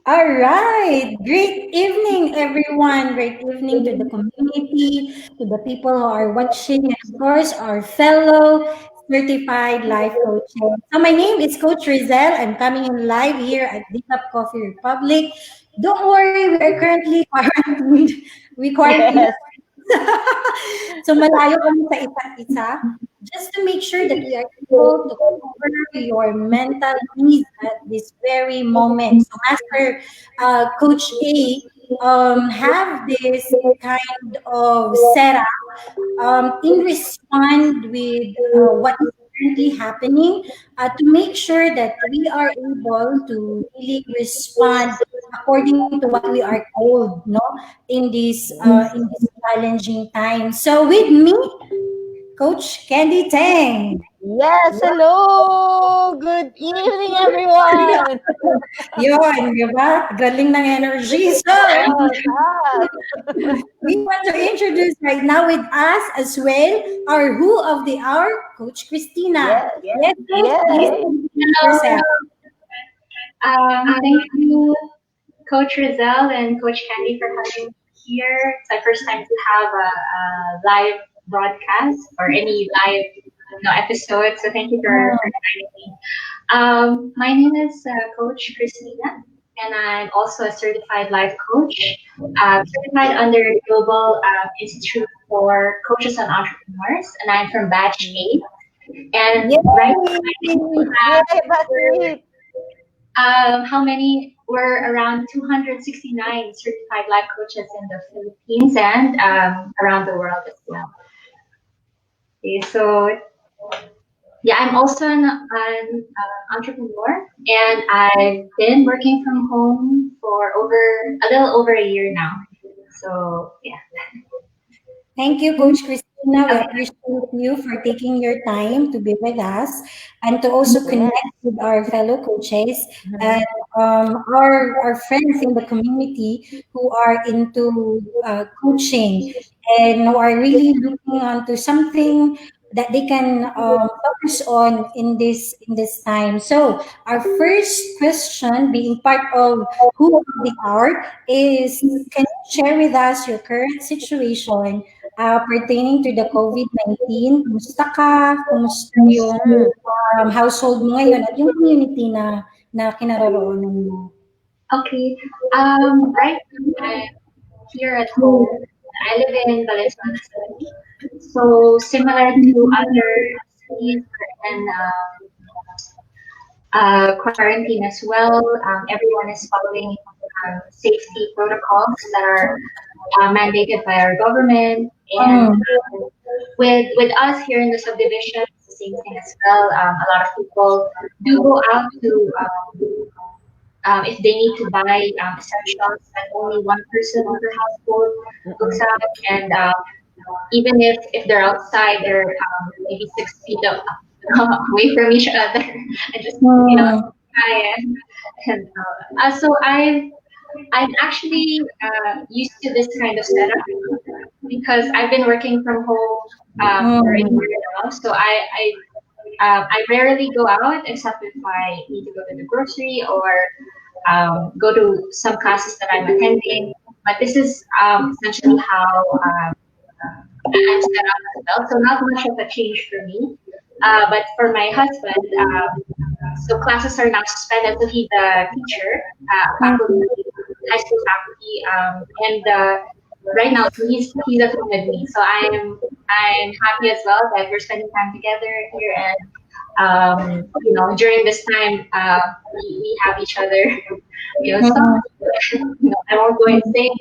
All right. Great evening, everyone. Great evening to the community, to the people who are watching, and of course, our fellow certified life coaches. So, my name is Coach Rizal. I'm coming in live here at Cup Coffee Republic. Don't worry, we are currently quarantined. We quarantine Yes. so malayo kami sa isa't isa just to make sure that we are able to cover your mental needs at this very moment. So Master Coach A have this kind of setup in respond with what is currently happening to make sure that we are able to really respond according to what we are told no in this challenging time. So with me, Coach Candy Tang. Yes, hello. Good evening, everyone. Yun, di ba? Galing ng energy. So, Yes, ah, we want to introduce right now with us as well our Who of the Hour, Coach Christina. yes, Yes, Coach, please yes. introduce yourself. Thank you, Coach Rizal and Coach Candy, for having me here. It's my first time to have a live broadcast or any live episode. So thank you for inviting me. My name is Coach Christina, and I'm also a certified life coach, certified under Global Institute for Coaches and Entrepreneurs, and I'm from Batch 8. And right Yay! now, Yay, Patrick. how many? We're around 269 certified life coaches in the Philippines and around the world as well. Okay, so yeah, I'm also an entrepreneur, and I've been working from home for a little over a year now. So yeah. Thank you, Coach Christina. We Okay. appreciate you for taking your time to be with us and to also Yes. connect with our fellow coaches Mhm. and our friends in the community who are into coaching and who are really looking onto something that they can focus on in this time. So our first question, being part of Who of the Hour, is can you share with us your current situation pertaining to the COVID-19? Kumusta ka? Kumusta yung Mm. household mo ngayon at yung community na kinaroroonan mo? Okay. Right now I'm here at home. I live in Valenzuela City. So similar to other cities and quarantine as well. Everyone is following safety protocols that are mandated by our government. And Mm. with us here in the subdivision, it's the same thing as well. A lot of people do go out to if they need to buy essentials, but only one person per household looks Mm-mm. out. And even if they're outside, they're maybe 6 feet away from each other, and just Mm. try and so I'm actually used to this kind of setup because I've been working from home for a Mm. year now. So I rarely go out except if I need to go to the grocery or go to some classes that I'm attending. But this is essentially how I'm set up as well. So not much of a change for me. But for my husband, so classes are now suspended. So he's a teacher, faculty, Mm. high school faculty, and right now so he's at home with me. So I'm happy as well that we're spending time together here, and during this time we have each other. Stuff. Mm. I won't go insane.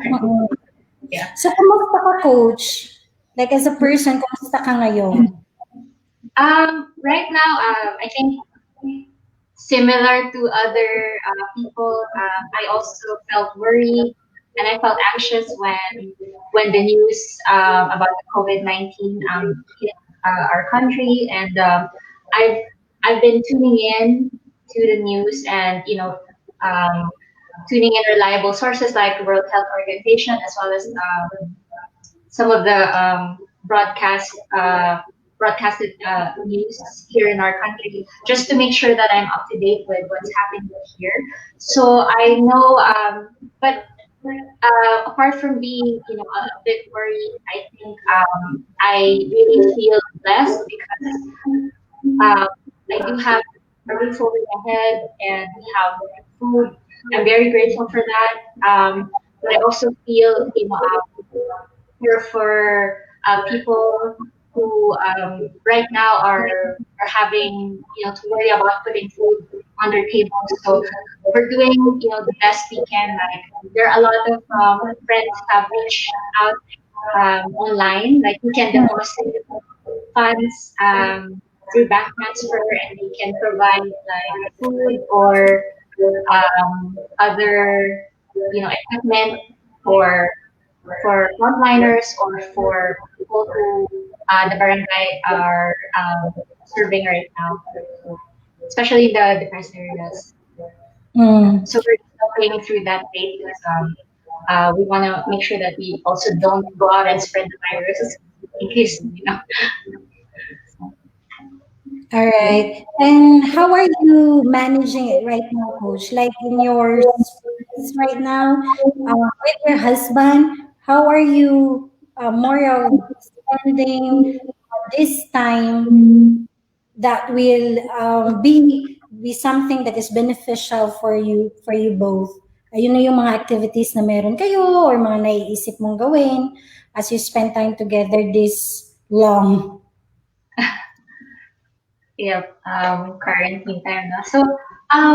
Mm. Yeah. So, kumusta ka, Coach? Like, as a person, kumusta ka ngayon? Right now, I think similar to other people, I also felt worried and I felt anxious when the news about the COVID-19 hit our country, and I've I've been tuning in to the news and um, tuning in reliable sources like the World Health Organization as well as some of the broadcast broadcasted news here in our country, just to make sure that I'm up to date with what's happening here. So I know, but apart from being, a bit worried, I think I really feel blessed because um, I do have a roof over my head and we have food. I'm very grateful for that. But I also feel, here for people who right now are having, to worry about putting food on their tables. So we're doing, the best we can. Like there are a lot of friends have reached out online, like we can deposit funds through bank transfer, and they can provide like food or other, equipment for frontliners or for people who the barangay are serving right now, especially the depressed areas. Mm. So we're going through that phase because we want to make sure that we also don't go out and spread the virus in case, All right. And how are you managing it right now, Coach? Like in your space right now, with your husband, how are you more of spending this time that will be something that is beneficial for you both? Ayun na yung mga activities na meron kayo or mga naiisip mong gawin as you spend time together this long. Yep, quarantine time now. So,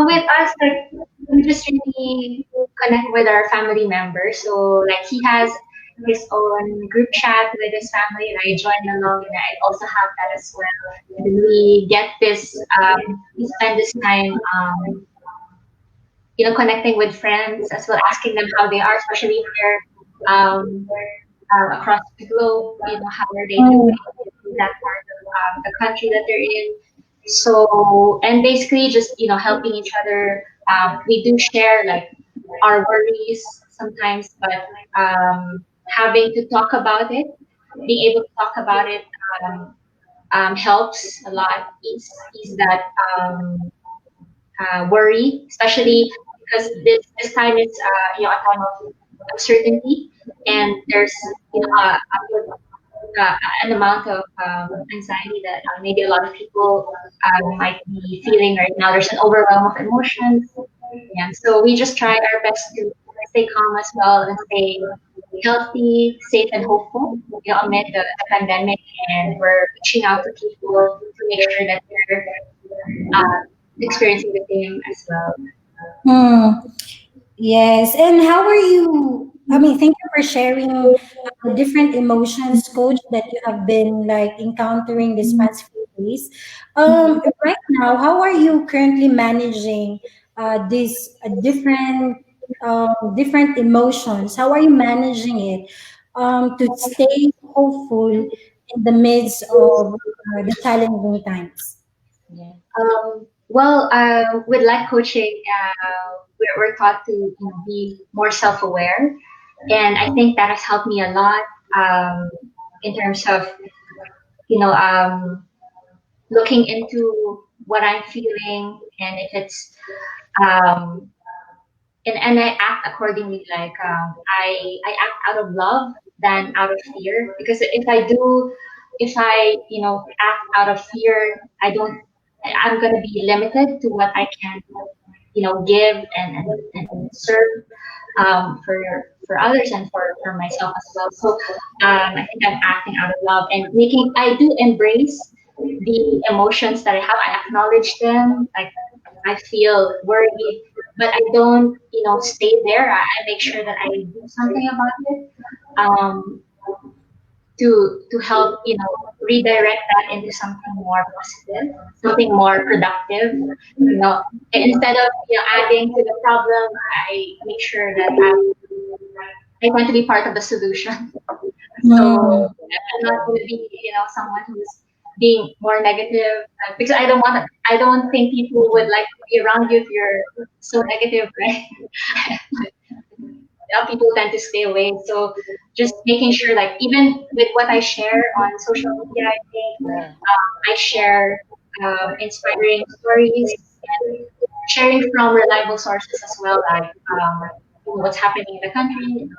with us, like, we just really connect with our family members. So, like, he has his own group chat with his family, and I join along, and I also have that as well. And we get this, we spend this time, connecting with friends as well, asking them how they are, especially if they're across the globe. How are they doing Mm. in that part of the country that they're in? So, and basically just, helping each other. We do share like our worries sometimes, but having to talk about it, being able to talk about it helps a lot. Ease that worry, especially because this time is, a time of uncertainty, and there's, an amount of anxiety that maybe a lot of people might be feeling right now. There's an overwhelm of emotions. Yeah, so we just try our best to stay calm as well and stay healthy, safe, and hopeful, amid the pandemic. And we're reaching out to people to make sure that they're uh, experiencing the same as well. Hmm. Yes. And how are you? I mean, thank you for sharing the different emotions, Coach, that you have been like encountering this past few days. Right now, how are you currently managing these different emotions? How are you managing it to stay hopeful in the midst of the challenging times? Yeah. Well, with life coaching, we're taught to, be more self-aware, and I think that has helped me a lot in terms of, you know um, looking into what I'm feeling, and if it's um, and I act accordingly. Like I act out of love than out of fear, because if I act out of fear, I'm gonna be limited to what I can give and serve for others and for myself as well. So I think I'm acting out of love and making. I do embrace the emotions that I have. I acknowledge them. Like I feel worried, but I don't stay there. I make sure that I do something about it. Um, to help redirect that into something more positive, something more productive. Instead of adding to the problem, I make sure that I want to be part of the solution. So Hmm. I'm not going to be someone who's being more negative, because I don't think people would like to be around you if you're so negative, right? People tend to stay away. So just making sure, like, even with what I share on social media, I think Yeah. I share inspiring stories and sharing from reliable sources as well, like what's happening in the country.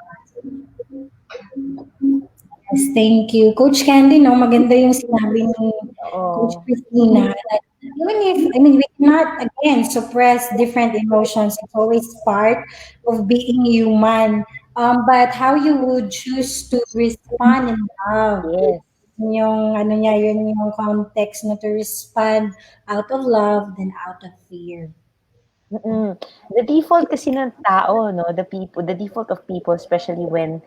Yes, thank you. Coach Candy, no, maganda yung sinabi ni Coach Oh, Christina that even if, I mean, we cannot, again, suppress different emotions. It's always part of being human. But how you would choose to respond in love. yes. Yun yung, ano niya, yun yung context na to respond out of love than out of fear. Mm. The default kasi ng tao, no, the default of people, especially when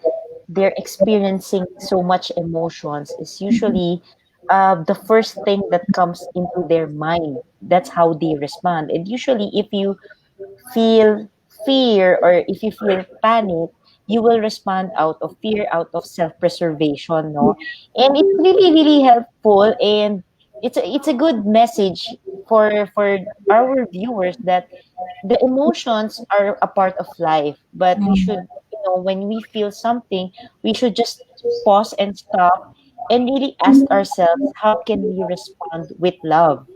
they're experiencing so much emotions, is usually the first thing that comes into their mind. That's how they respond. And usually, if you feel fear or if you feel panic, you will respond out of fear, out of self-preservation, no? And it's really, really helpful, and it's a good message for our viewers that the emotions are a part of life, but we Mm. should, when we feel something, we should just pause and stop and really ask ourselves, how can we respond with love?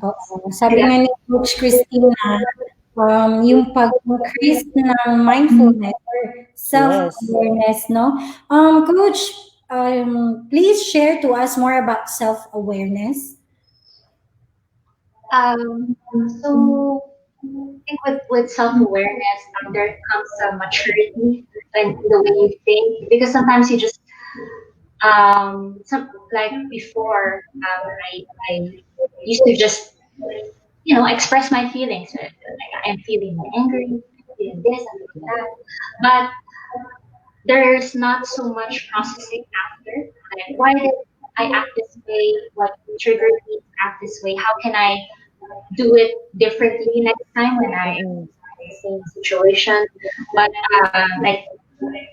Oo. Sabi nga ni Coach Christina, yung pag-increase ng mindfulness or Yes. self-awareness, no? Coach, please share to us more about self-awareness. So I think with self awareness, there comes a maturity in the way you think, because sometimes you just some like before I used to just express my feelings. Like I'm feeling angry, I'm feeling this, I'm feeling that, but there's not so much processing after. Like, why did I act this way? What triggered me to act this way? How can I do it differently next time when I am Mm-mm. in the same situation? But like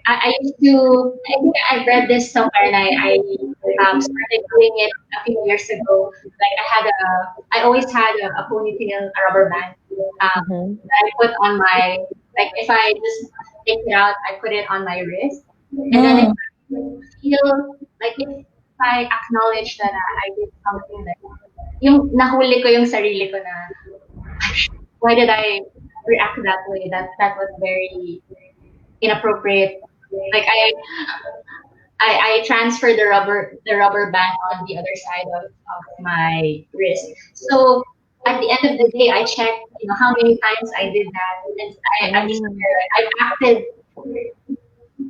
I used to, I think I read this somewhere, and I started doing it a few years ago. Like I always had a ponytail, a rubber band. Mm-hmm. That I put on my, like if I just take it out, I put it on my wrist. And then if Mm. I feel, like if I acknowledge that I did something, like, yung nahuli ko yung sarili ko na, why did I react that way? That was very inappropriate. Like I transferred the rubber band on the other side of my wrist. So at the end of the day, I checked, how many times I did that, and I'm just Mm. aware, like, I acted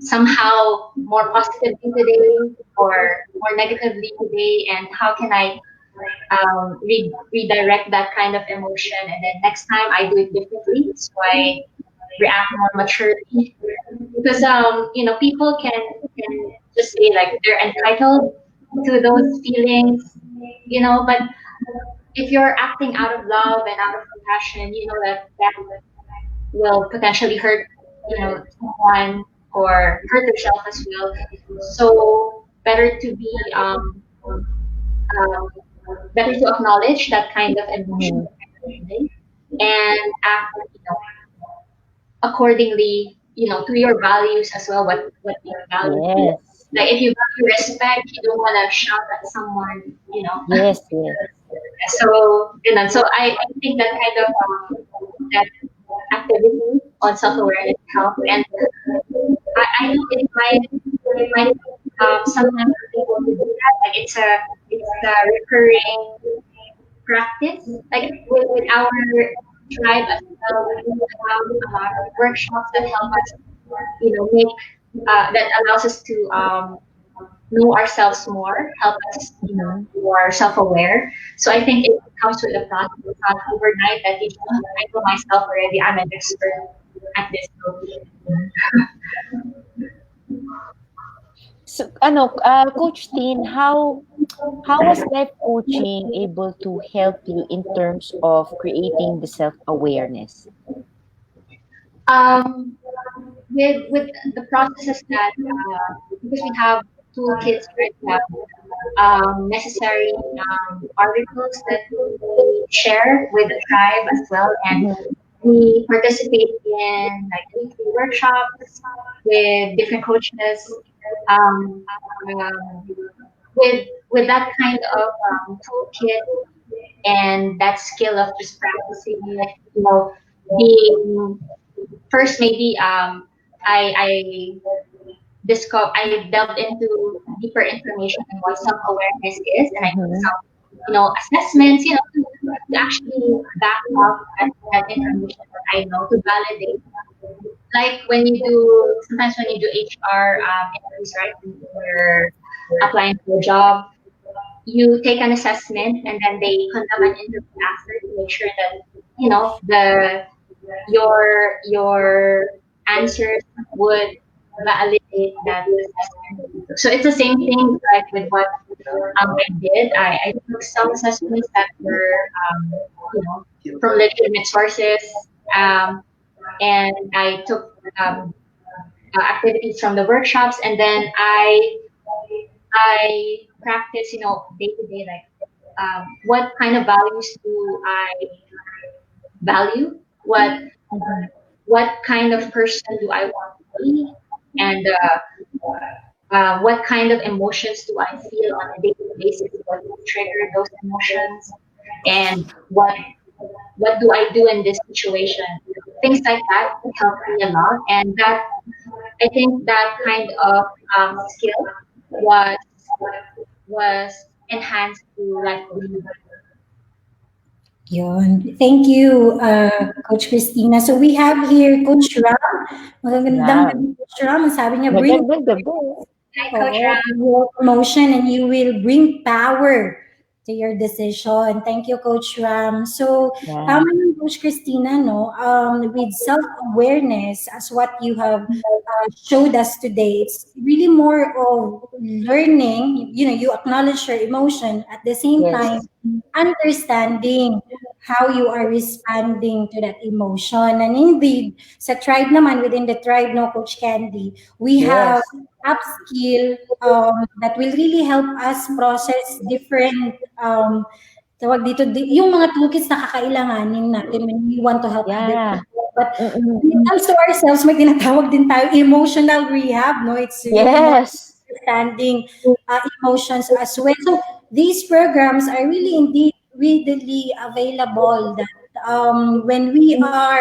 somehow more positively today or more negatively today, and how can I redirect that kind of emotion, and then next time I do it differently, so I react more maturely, because people can just say, like, they're entitled to those feelings, but if you're acting out of love and out of compassion, you know that will potentially hurt someone or hurt yourself as well. So um, better to acknowledge that kind of emotion, Mhm. that kind of feeling, and act accordingly, to your values as well, what you value. Yes. Like if you value respect, you don't want to shout at someone. Yes, yes. So I think that kind of that activity on self-awareness help. And I know it might sometimes people to do that. Like it's a recurring practice. Like with our tribe as well, we do have a lot of workshops that help us, make that allows us to know ourselves more, help us, Mhm. be more self-aware. So I think it comes with a process. It's not overnight that you just, I know myself already. I'm an expert at this. So So, Coach Tin, how was life coaching able to help you in terms of creating the self-awareness? um, with the processes that because we have toolkits, right? We have necessary articles that we share with the tribe as well, and Mhm. We participate in like weekly workshops with different coaches. Um, um, with that kind of toolkit and that skill of just practicing it, being first maybe I delved into deeper information on what self awareness is, and I took Mm-hmm. some assessments to actually back up that information that I know to validate. Like when you do sometimes when you do HR interviews, right? When you're applying for a job, you take an assessment and then they conduct an interview after to make sure that the your answers would validate that assessment. So it's the same thing like with what I did. I took some assessments that were from legitimate sources, um, and I took activities from the workshops, and then I practice day to day, like what kind of values do I value, what kind of person do I want to be, and what kind of emotions do I feel on a daily basis, what will trigger those emotions, and what do I do in this situation. Things like that help me a lot, and that I think that kind of skill was was enhanced through life coaching. Yun. Thank you, Coach Christina. So we have here Coach Ram. Magagandang Yeah. gabi, Coach Ram. Ang sabi niya, bring Magandang gabi. Hi, Coach Oo, Ram. your promotion and you will bring power to your decision. Thank you, Coach Ram. So, Yeah. tama yung Coach Christina, no? With self-awareness, as what you have showed us today, it's really more of learning. You acknowledge your emotion at the same time, Yes. understanding how you are responding to that emotion. And indeed, sa tribe naman, within the tribe, no, Coach Candy, we have Yes. upskill that will really help us process different tawag dito, yung mga toolkits na kakailanganin natin when we want to help other Yeah. people. But Mm-mm. when it comes to ourselves, may tinatawag din tayo emotional rehab, no? It's really more Yes. understanding emotions as well. So these programs are really indeed readily available that when we are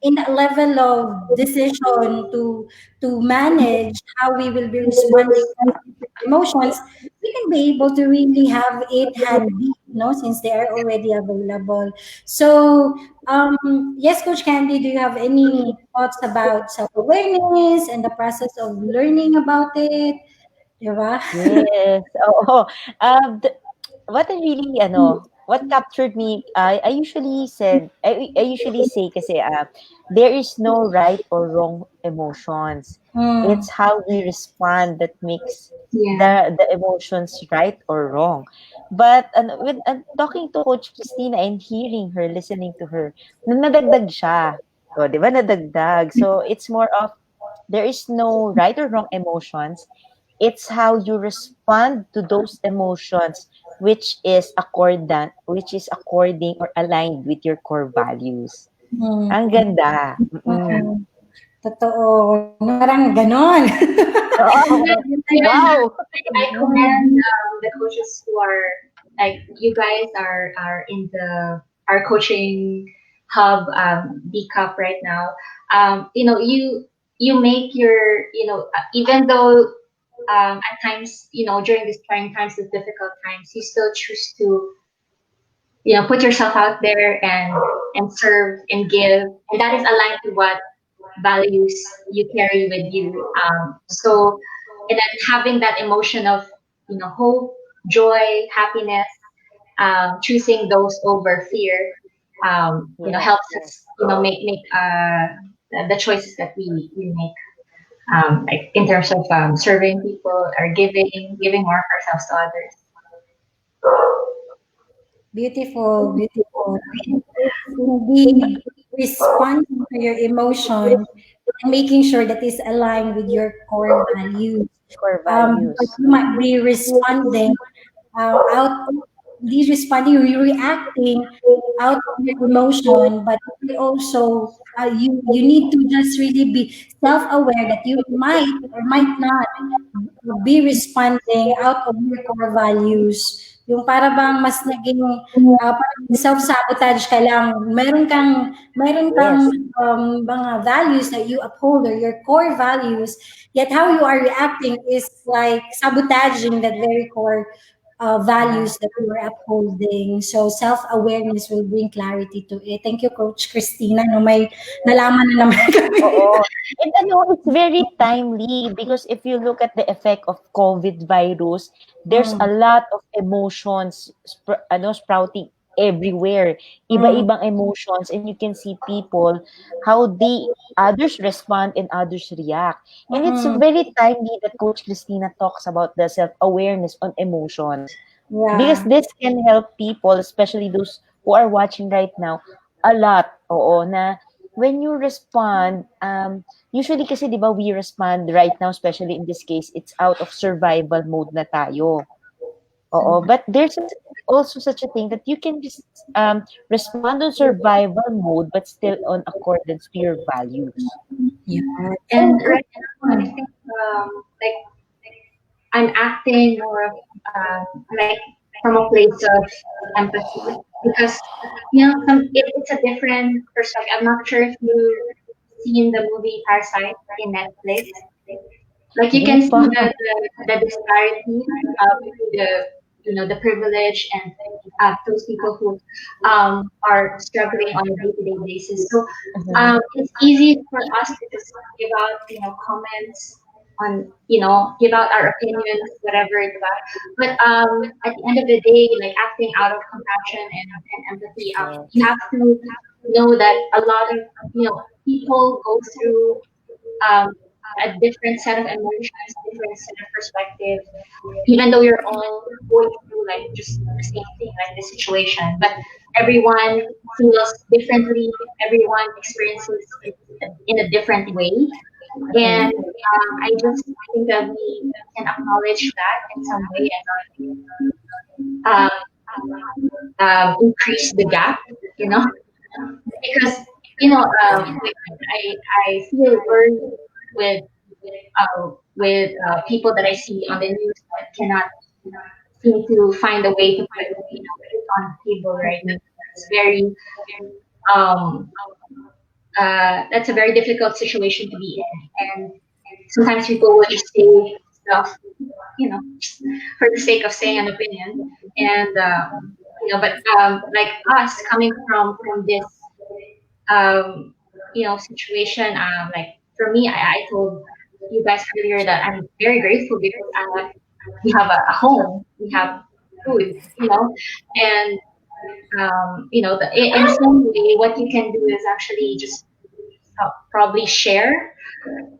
in a level of decision to manage how we will be responding to emotions, we can be able to really have it handy, no, since they are already available. So, yes, Coach Candy, do you have any thoughts about self-awareness and the process of learning about it? Diba? Yes. Oo. What I really what captured me, I usually I usually say kasi there is no right or wrong emotions. Mm, It's how we respond that makes Yeah. the emotions right or wrong. But with talking to Coach Christina and hearing her, listening to her, nadagdag siya. O, di ba nadagdag? So it's more of there is no right or wrong emotions. It's how you respond to those emotions which is according or aligned with your core values. Ang mm, ganda. Mm-mm. mm. Totoo. No, parang ganon. Oo. Even Wow. I commend the coaches who are like you guys are in the our coaching hub B Cup right now. You make your even though at times during these trying times, the difficult times, you still choose to put yourself out there and serve and give, and that is aligned to what values you carry with you. So, and then having that emotion of hope, joy, happiness, choosing those over fear, Yes, helps yes. us make the choices that we make. Like in terms of serving people or giving more of ourselves to others. Beautiful, beautiful. It's indeed responding to your emotion and making sure that is aligned with your core values. Core Because values. you might be responding out these responding, you're reacting out of your emotion, but you also you need to just really be self-aware that you might or might not be responding out of your core values. Yung para bang mas naging parang self-sabotage ka lang. Meron kang Yes. mga values that you uphold or your core values, yet how you are reacting is like sabotaging that very core values that you are upholding. So self-awareness will bring clarity to it. Thank you, Coach Christina. No, may nalaman na naman kami. Oo. And it's very timely because if you look at the effect of COVID virus, there's a Mm, lot of emotions sprouting everywhere. mm, Iba-ibang emotions and you can see people how they others respond and others react. And it's mm, very timely that Coach Christina talks about the self-awareness on emotions because yeah. this can help people, especially those who are watching right now, a lot. Oo, na when you respond, usually kasi 'di ba we respond right now, especially in this case, it's out of survival mode na tayo. Oo, but there's also such a thing that you can just respond on survival mode but still on accordance to your values. Yeah. And And right now, I think like I'm acting more of like from a place of empathy because it's a different perspective. I'm not sure if you've seen the movie Parasite in Netflix. Like you Hindi can see pa. the disparity between the privilege and those people who are struggling on a day-to-day basis. So Mhm. it's easy for us to just give out comments on give out our opinions, whatever it's about. But at the end of the day, like acting out of compassion and empathy, you Yes. have to know that a lot of people go through um, a different set of emotions, different set of perspectives, even though you're all going through like just the same thing, like the situation. But everyone feels differently, everyone experiences it in a different way. Mhm. And I just think that we can acknowledge that in some way and increase the gap, you know, because like I feel worried with people that I see on the news that cannot seem to find a way to put food on the table, right? That's very um, that's a very difficult situation to be in, and sometimes people will just say stuff, just for the sake of saying an opinion, and but like us coming from this situation. Like for me, I told you guys earlier that I'm very grateful because we have a home, we have food, and in some way, what you can do is actually just probably share,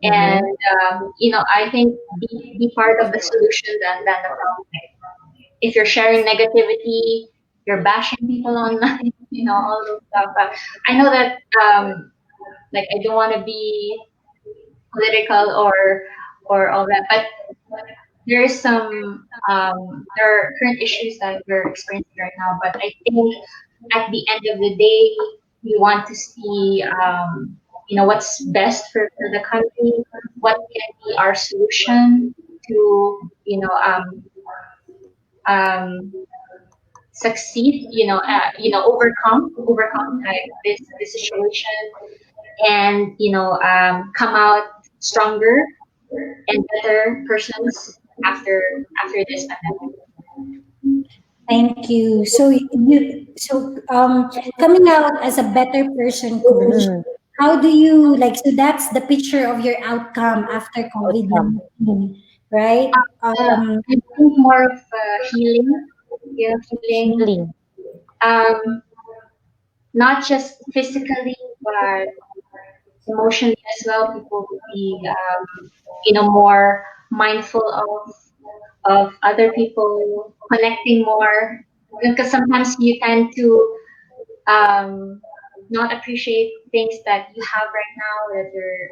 and Mhm. I think be part of the solution than the problem. If you're sharing negativity, you're bashing people online, all those stuff. I know that like I don't want to be political or all that, but there are current issues that we're experiencing right now. But I think at the end of the day, we want to see what's best for the country, what can be our solution to um, succeed, overcome this situation, and come out stronger and better persons after this pandemic. thank you. So coming out as a better person, coach, Mhm. how do you like, so that's the picture of your outcome after Outcome. COVID-19, right? I think more of healing, healing, Healing. um, not just physically, but emotionally as well. People will be, more mindful of other people, connecting more. Because sometimes you tend to not appreciate things that you have right now that you're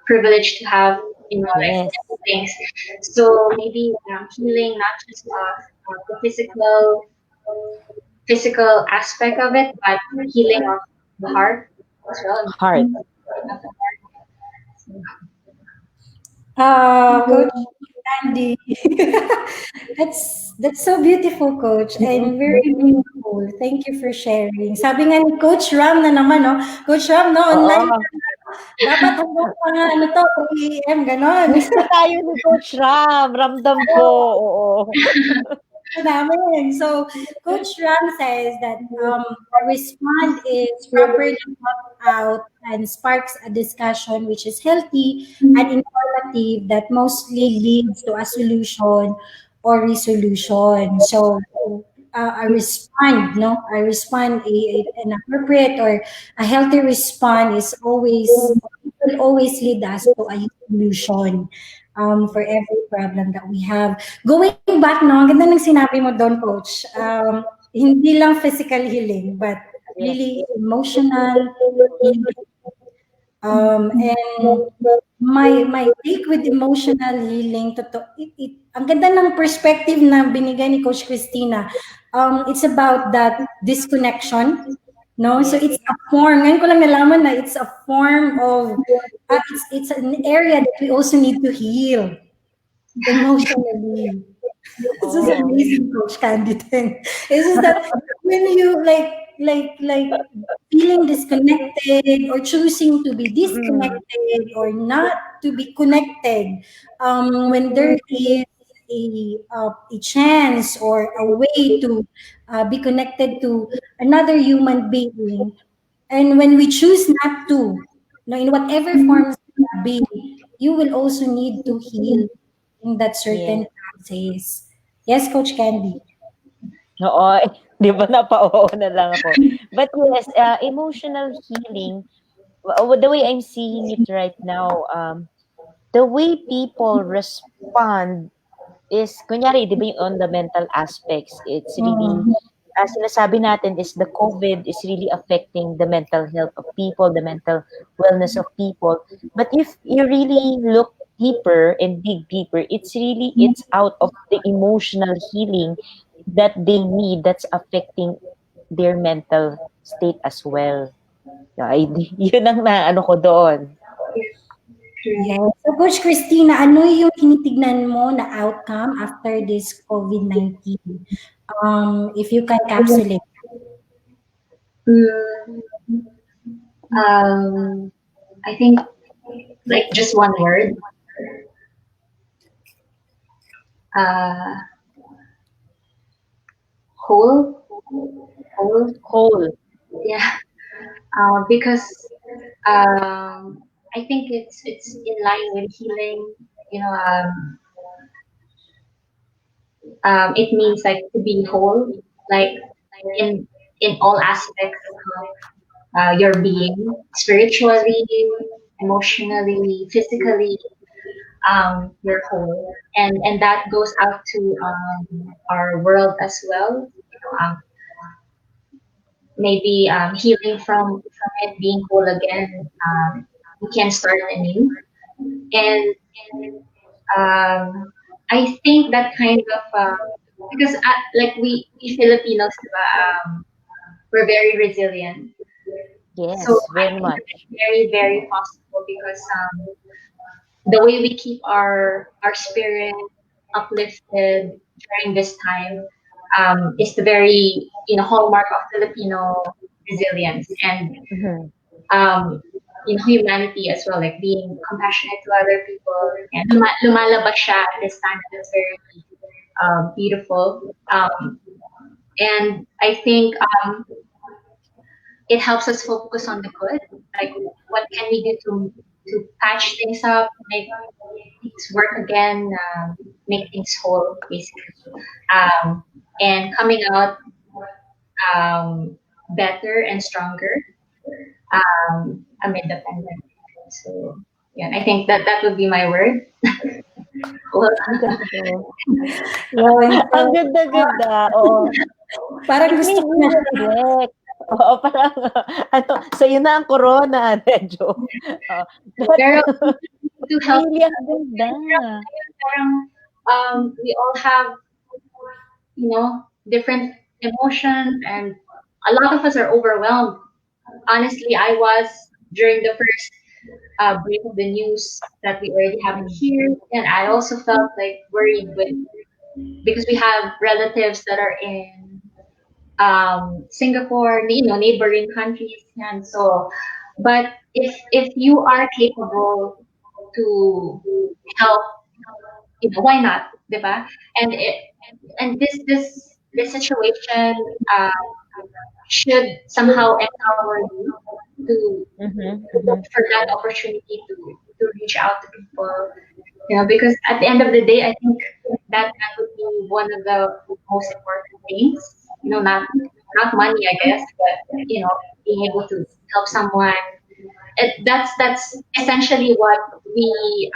privileged to have, like Yes. things. So maybe healing not just of the physical, physical aspect of it, but healing of the heart as well. Heart. Of the heart. Coach Andy. That's so beautiful, Coach, and very meaningful. Thank you for sharing. Sabi nga ni Coach Ram na naman, no? Coach Ram, no, online Oo. ka na. Dapat hanggang mga ano to, 3 AM, ganon. Miss na tayo ni Coach Ram. Ramdam ko. Oo. Namin. So, Coach Ram says that a respond is properly thought out and sparks a discussion which is healthy and informative that mostly leads to a solution or resolution. So, a respond, no, a respond, an appropriate or a healthy respond is always will always lead us to a solution for every problem that we have. Going back, no, ang ganda ng sinabi mo doon, Coach. Hindi lang physical healing, but Yes. really emotional healing. And my take with emotional healing, ang ganda ng perspective na binigay ni Coach Christina. It's about that disconnection, no? So Yes. it's a form. Ngayon ko lang nalaman na it's a form of, it's an area that we also need to heal emotionally. This is Oo. amazing, Coach Candy thing. It's just that when you like feeling disconnected or choosing to be Mm. disconnected or not to be connected, when there is a chance or a way to be connected to another human being, and when we choose not to, no, in whatever forms it be, you will also need to heal in that Yes. certain process. Yes, Coach Candy. Oo. 'Di ba napa-oo na lang ako. But yes, emotional healing, the way I'm seeing it right now, the way people respond is kunyari 'di ba yung on the mental aspects, it's really, Mm. sinasabi natin is the COVID is really affecting the mental health of people, the mental wellness of people. But if you really look deeper and dig deeper, it's out of the emotional healing that they need that's affecting their mental state as well. Ay, yun ang naano ko doon. Yes. So, Coach Christina, ano yung tinitignan mo na outcome after this COVID-19? If you can capsulate. Mm, I think like just one word. Uh, whole, whole. Whole. Yeah. Because I think it's in line with healing. You know, it means like to be whole, like in in all aspects of your being, spiritually, emotionally, physically. You're whole, and that goes out to our world as well. You know, maybe healing from it, being whole again. We can start anew, and I think that kind of because like we Filipinos, diba, we're very resilient. So Yes, I very think much. that it's very very possible because the way we keep our spirit uplifted during this time is the very hallmark of Filipino resilience and Mhm. um, humanity as well, like being compassionate to other people. And lumalabas siya at this time. That's very beautiful. And I think it helps us focus on the good. Like, what can we do to patch things up, make things work again, make things whole, basically. And coming out better and stronger amid the pandemic. So, yeah, I think that would be my word. Well, Ang ganda. Yun. Ang So, ganda-ganda, oo. parang It gusto made ko me na siya. reflect. Oo, parang ano, sa'yo na ang corona, medyo. But pero to help really ang ganda. parang we all have different emotions, and a lot of us are overwhelmed. Honestly, I was during the first break of the news that we already have it here, and I also felt like worried with because we have relatives that are in Singapore, neighboring countries, and so. But if you are capable to help, why not, diba? And it and this situation uh, should somehow empower you Mm-hmm. to look Mm-hmm. for that opportunity to reach out to people, because at the end of the day, I think that would be one of the most important things. Not money, I guess, but being able to help someone. That's essentially what we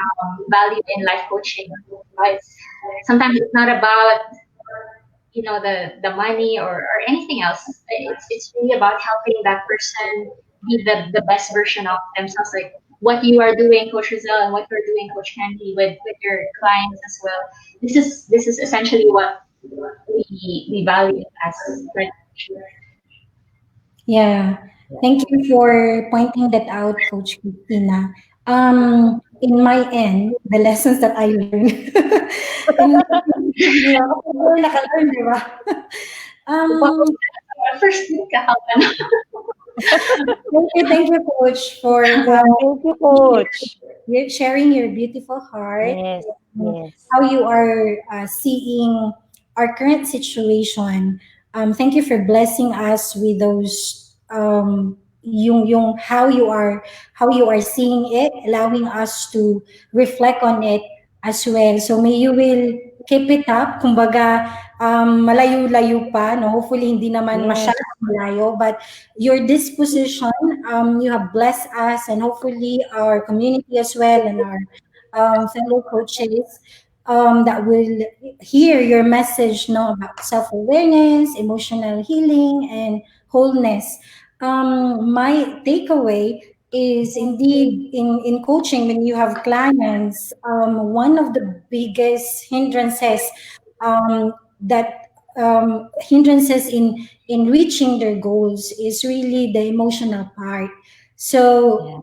value in life coaching. Sometimes it's not about the money or anything else. It's really about helping that person be the best version of themselves. Like what you are doing, Coach Rizal, and what you're doing, Coach Candy, with your clients as well. This is essentially what we value as like. Yeah. Thank you for pointing that out, Coach Christina. In my end, the lessons that I learned, in, naka-learn, di ba? Wow, Um, first kahapon. thank you, Coach, for Thank you, Coach. sharing your beautiful heart, Yes, and yes, how you are seeing our current situation. Thank you for blessing us with those yung how you are seeing it, allowing us to reflect on it as well. So may you will keep it up. Kumbaga, malayo-layo pa, no? Hopefully hindi naman yes, masyadong malayo, but your disposition, you have blessed us and hopefully our community as well and our fellow coaches that will hear your message, no, about self-awareness, emotional healing, and wholeness. My takeaway is indeed in coaching when you have clients, one of the biggest that hindrances in reaching their goals is really the emotional part. yeah, So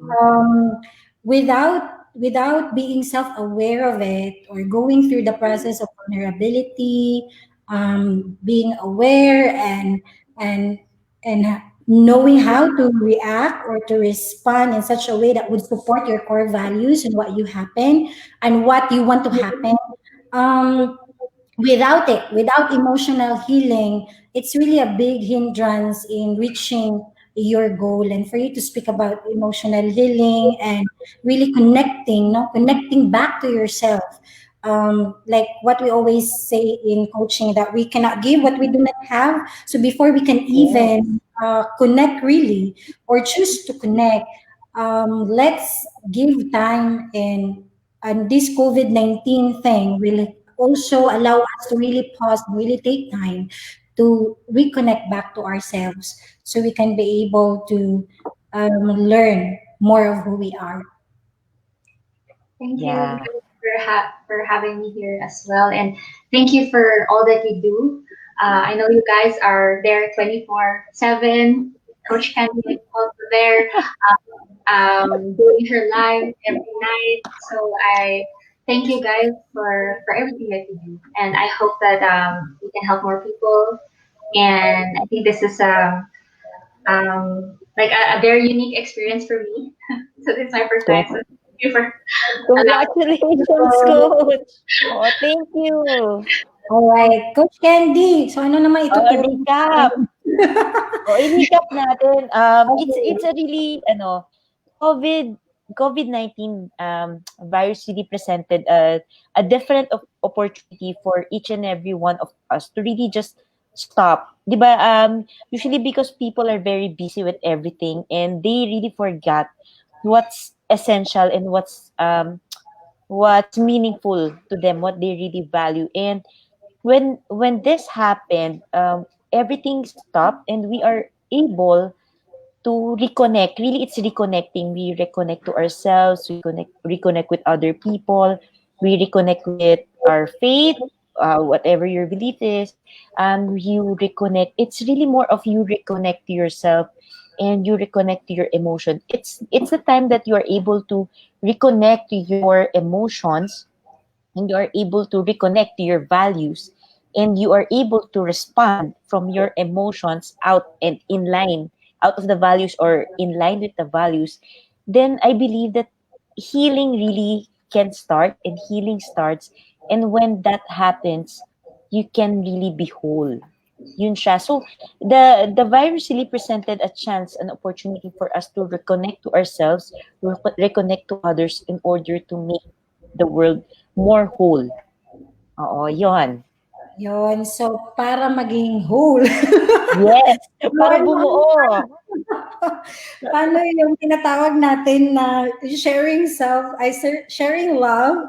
without being self-aware of it or going through the process of vulnerability, being aware and and knowing how to react or to respond in such a way that would support your core values and what you happen and what you want to happen. Um, without emotional healing, it's really a big hindrance in reaching your goal. And for you to speak about emotional healing and really connecting, no, connecting back to yourself, like what we always say in coaching, that we cannot give what we do not have. So before we can yes, even connect really or choose to connect, let's give time, and this COVID-19 thing will also allow us to really pause, really take time to reconnect back to ourselves so we can be able to learn more of who we are. Thank you yeah, guys for having me here as well, and thank you for all that you do. I know you guys are there 24/7. Coach Candy is also there, doing her live every night. So I thank you guys for everything that you do, and I hope that we can help more people. And I think this is like a very unique experience for me. So this is my first time. So Con- thank you for allowing. congratulations, Coach. Oh, thank you. All right, Coach Candy. So ano naman Oh, ituturo mo sa recap. amin? Oh, i-recap natin. It's Okay. a really COVID COVID-19 virus really presented a different opportunity for each and every one of us to really just stop. 'Di ba? Usually because people are very busy with everything and they really forgot what's essential and what's meaningful to them, what they really value. And when this happened, everything stopped and we are able to reconnect. Really, it's reconnecting. We reconnect to ourselves. We reconnect with other people. We reconnect with our faith. whatever your belief is, you reconnect. It's really more of you reconnect to yourself and you reconnect to your emotion. It's the time that you are able to reconnect to your emotions, and you are able to reconnect to your values, and you are able to respond from your emotions out and in line, out of the values or in line with the values. Then I believe that healing really can start, and healing starts, and when that happens, you can really be whole. Yun siya. So the virus really presented a chance, an opportunity for us to reconnect to ourselves, reconnect to others in order to make the world more whole. Oo, yon. Yun. So, para maging whole. Yes, para Yun. bumuo. Paano yung tinatawag natin na sharing self, sharing love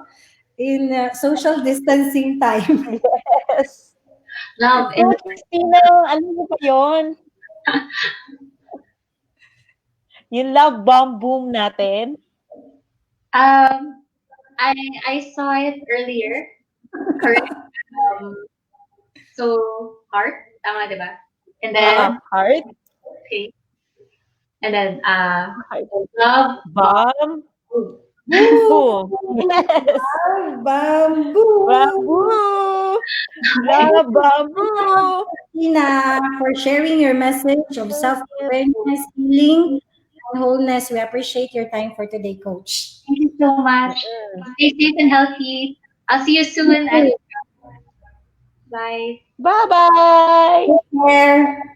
in social distancing time? Yes. Love in Diba, Christina, alam mo ba yun? Yung love bomb boom natin. um I I saw it earlier, correct? Um, so heart, tama, diba? And then Heart. okay, and then Heart love bomb. bomb. Woo! Boom. Yes. Bamboo! Bamboo. Love bamboo. Tina, for sharing your message of Thank self-awareness, healing, and wholeness. We appreciate your time for today, Coach. Thank you so much. you. Stay safe and healthy. I'll see you soon. And bye. Bye-bye. Take care.